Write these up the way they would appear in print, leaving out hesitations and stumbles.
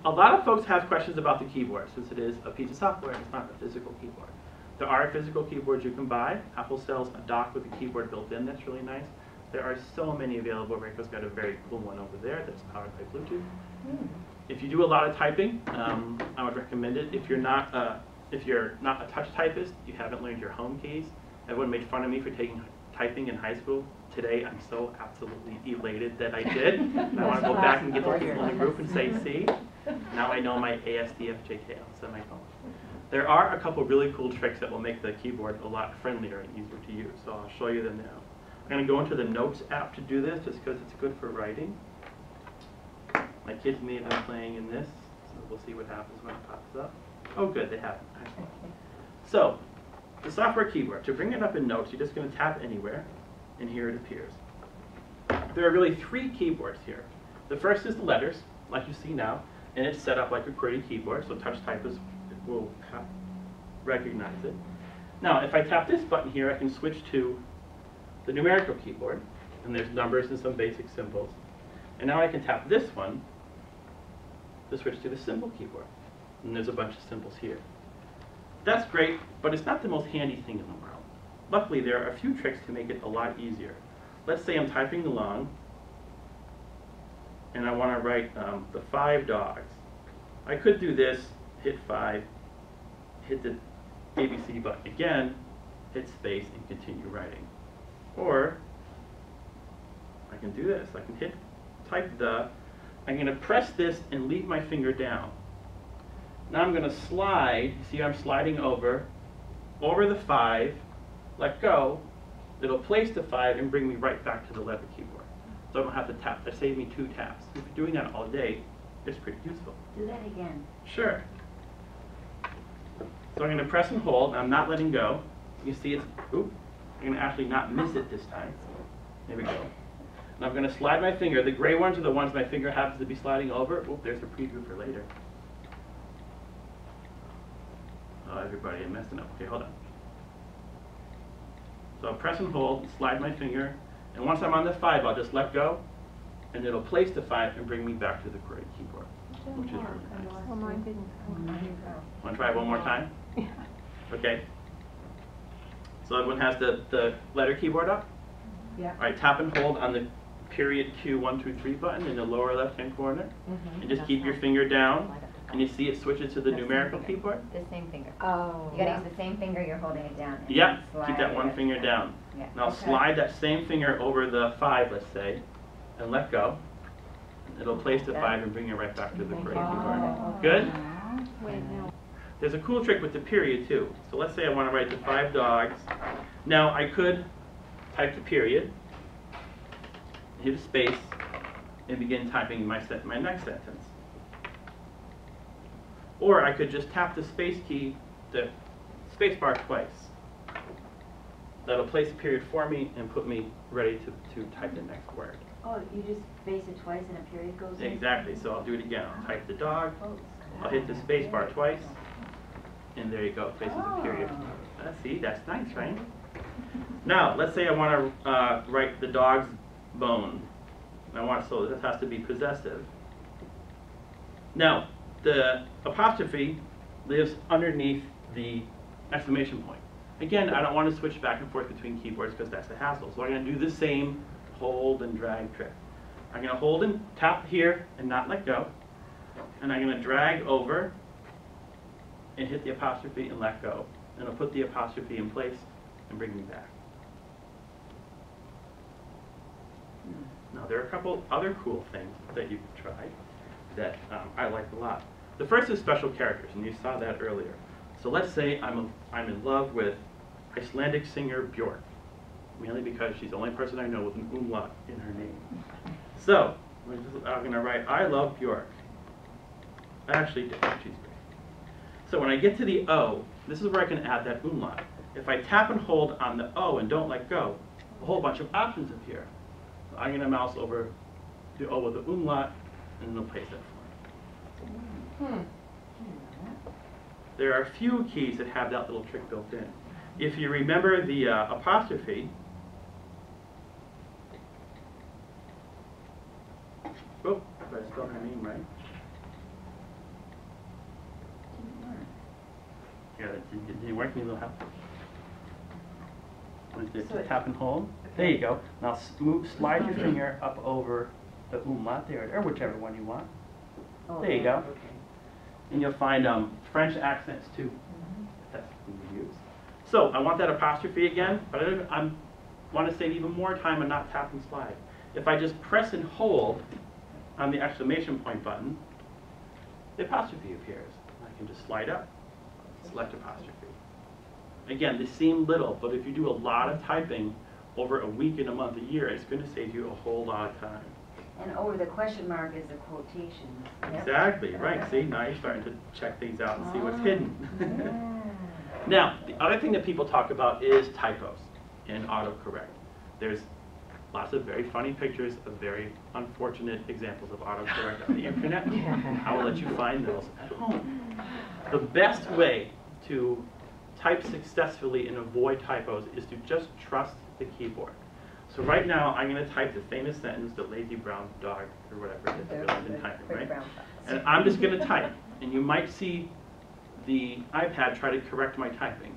A lot of folks have questions about the keyboard, since it is a piece of software, it's not a physical keyboard. There are physical keyboards you can buy. Apple sells a dock with a keyboard built in that's really nice. There are so many available. Rico's got a very cool one over there that's powered by Bluetooth. If you do a lot of typing, I would recommend it. If you're not a touch typist, you haven't learned your home keys. Everyone made fun of me for taking typing in high school. Today, I'm so absolutely elated that I did. I want to go back and get the people in the group and say, see, now I know my ASDFJK on semicolon. There are a couple really cool tricks that will make the keyboard a lot friendlier and easier to use, so I'll show you them now. I'm going to go into the Notes app to do this, just because it's good for writing. My kids may have been playing in this, so we'll see what happens when it pops up. Oh good, they haven't. Excellent. So, the software keyboard. To bring it up in Notes, you're just going to tap anywhere, and here it appears. There are really three keyboards here. The first is the letters, like you see now, and it's set up like a QWERTY keyboard, so touch typists will recognize it. Now, if I tap this button here, I can switch to the numerical keyboard, and there's numbers and some basic symbols. And now I can tap this one to switch to the symbol keyboard, and there's a bunch of symbols here. That's great, but it's not the most handy thing in the world. Luckily, there are a few tricks to make it a lot easier. Let's say I'm typing along, and I want to write the 5 dogs. I could do this, hit 5, hit the ABC button again, hit space, and continue writing. Or I can do this. I can type the. I'm going to press this and leave my finger down. Now I'm going to slide. You see I'm sliding over the 5, let go. It'll place the 5 and bring me right back to the letter keyboard. So I don't have to tap. That saves me 2 taps. If you're doing that all day, it's pretty useful. Do that again. Sure. So I'm going to press and hold. I'm not letting go. You see it's, oop, I'm going to actually not miss it this time. There we go. And I'm going to slide my finger. The gray ones are the ones my finger happens to be sliding over. Oop, there's a preview for later. Oh, everybody, I'm messing up. Okay, hold on. So I'll press and hold, slide my finger, and once I'm on the 5, I'll just let go, and it'll place the 5 and bring me back to the QWERTY keyboard, which is really nice. Well, mine didn't. Want to try it one more time? Yeah. Okay. So everyone has the letter keyboard up? Yeah. All right, tap and hold on the period Q 1, 2, 3 button in the lower left-hand corner, and just keep your finger down, and you see it switches to the numerical keyboard? The same finger. Oh. You gotta use the same finger you're holding it down. And Yeah, slide keep that one it finger down. Yeah. Now slide that same finger over the 5, let's say, and let go. It'll place the 5 and bring you right back to the QWERTY keyboard. Good? Wait, now. There's a cool trick with the period too. So let's say I want to write the 5 dogs. Now I could type the period, hit a space, and begin typing my next sentence. Or I could just tap the space key, the space bar twice. That'll place a period for me and put me ready to type the next word. Oh, you just space it twice and a period goes in? Exactly, so I'll do it again. I'll type the dog, I'll hit the space bar twice, and there you go, places a period. See, that's nice, right? Now, let's say I want to write the dog's bone. So this has to be possessive. Now, the apostrophe lives underneath the exclamation point. Again, I don't want to switch back and forth between keyboards because that's a hassle. So I'm going to do the same hold and drag trick. I'm going to hold and tap here and not let go. And I'm going to drag over and hit the apostrophe and let go. And I'll put the apostrophe in place and bring me back. Now, there are a couple other cool things that you can try that I like a lot. The first is special characters, and you saw that earlier. So let's say I'm in love with Icelandic singer Björk, mainly because she's the only person I know with an umlaut in her name. So I'm going to write, I love Björk. I actually did. She's great. So when I get to the O, this is where I can add that umlaut. If I tap and hold on the O and don't let go, a whole bunch of options appear. So I'm going to mouse over the O with the umlaut, and it'll place it for me. There are a few keys that have that little trick built in. If you remember the apostrophe, oh, if I spelled her name right. Here, did it work? Need a little help? So it- Tap and hold. There you go. Now slide your finger up over the umlaut there, or whichever one you want. Oh, There you go. okay. And you'll find French accents too. Mhm. That's what we use. So I want that apostrophe again, but I want to save even more time and not tap and slide. If I just press and hold on the exclamation point button, the apostrophe appears. I can just slide up, select apostrophe. Again, they seem little, but if you do a lot of typing over a week and a month, a year, it's going to save you a whole lot of time. And over the question mark is the quotations. Yep. Exactly, right. See, now you're starting to check things out and see what's hidden. Yeah. Now, the other thing that people talk about is typos and autocorrect. There's lots of very funny pictures of very unfortunate examples of autocorrect on the internet. I will let you find those at home. The best way to type successfully and avoid typos is to just trust the keyboard. So right now, I'm going to type the famous sentence, the lazy brown dog, or whatever it is I've really been typing, right? And I'm just going to type, and you might see the iPad try to correct my typing.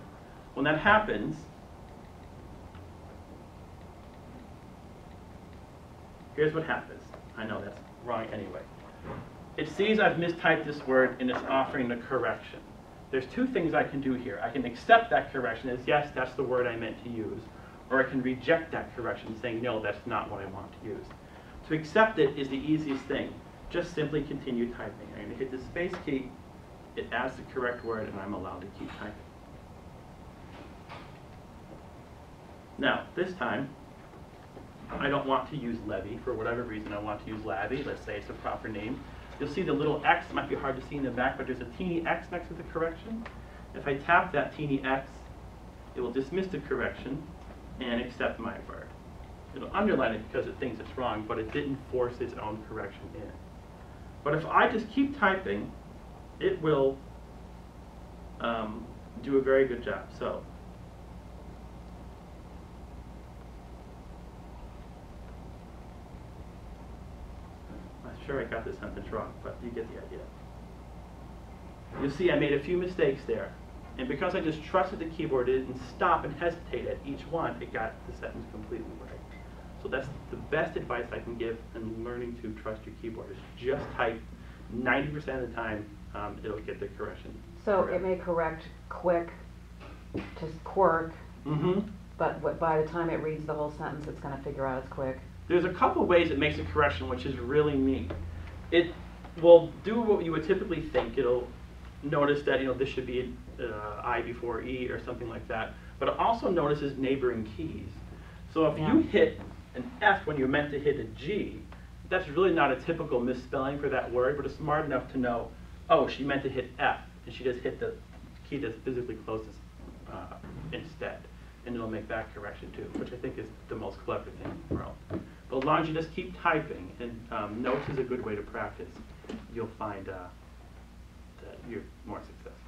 When that happens, here's what happens. I know that's wrong anyway. It sees I've mistyped this word, and it's offering the correction. There's two things I can do here. I can accept that correction as, yes, that's the word I meant to use, or I can reject that correction saying, no, that's not what I want to use. To accept it is the easiest thing. Just simply continue typing. I'm going to hit the space key, it adds the correct word, and I'm allowed to keep typing. Now, this time, I don't want to use levy. For whatever reason, I want to use labby. Let's say it's a proper name. You'll see the little X. It might be hard to see in the back, but there's a teeny X next to the correction. If I tap that teeny X, it will dismiss the correction and accept my word. It'll underline it because it thinks it's wrong, but it didn't force its own correction in. But if I just keep typing, it will do a very good job. So, I'm sure I got this sentence wrong, but you get the idea. You'll see I made a few mistakes there. And because I just trusted the keyboard, it didn't stop and hesitate at each one, it got the sentence completely right. So that's the best advice I can give in learning to trust your keyboard, is just type. 90% of the time, it'll get the correction. So correct. it may correct quick to quirk, but by the time it reads the whole sentence, it's going to figure out it's quick. There's a couple ways it makes a correction, which is really neat. It will do what you would typically think. It'll notice that this should be I before E or something like that. But it also notices neighboring keys. So if you hit an F when you're meant to hit a G, that's really not a typical misspelling for that word, but it's smart enough to know, oh, she meant to hit F, and she just hit the key that's physically closest instead. And it'll make that correction too, which I think is the most clever thing in the world. But as long as you just keep typing, and notes is a good way to practice, you'll find that you're more successful.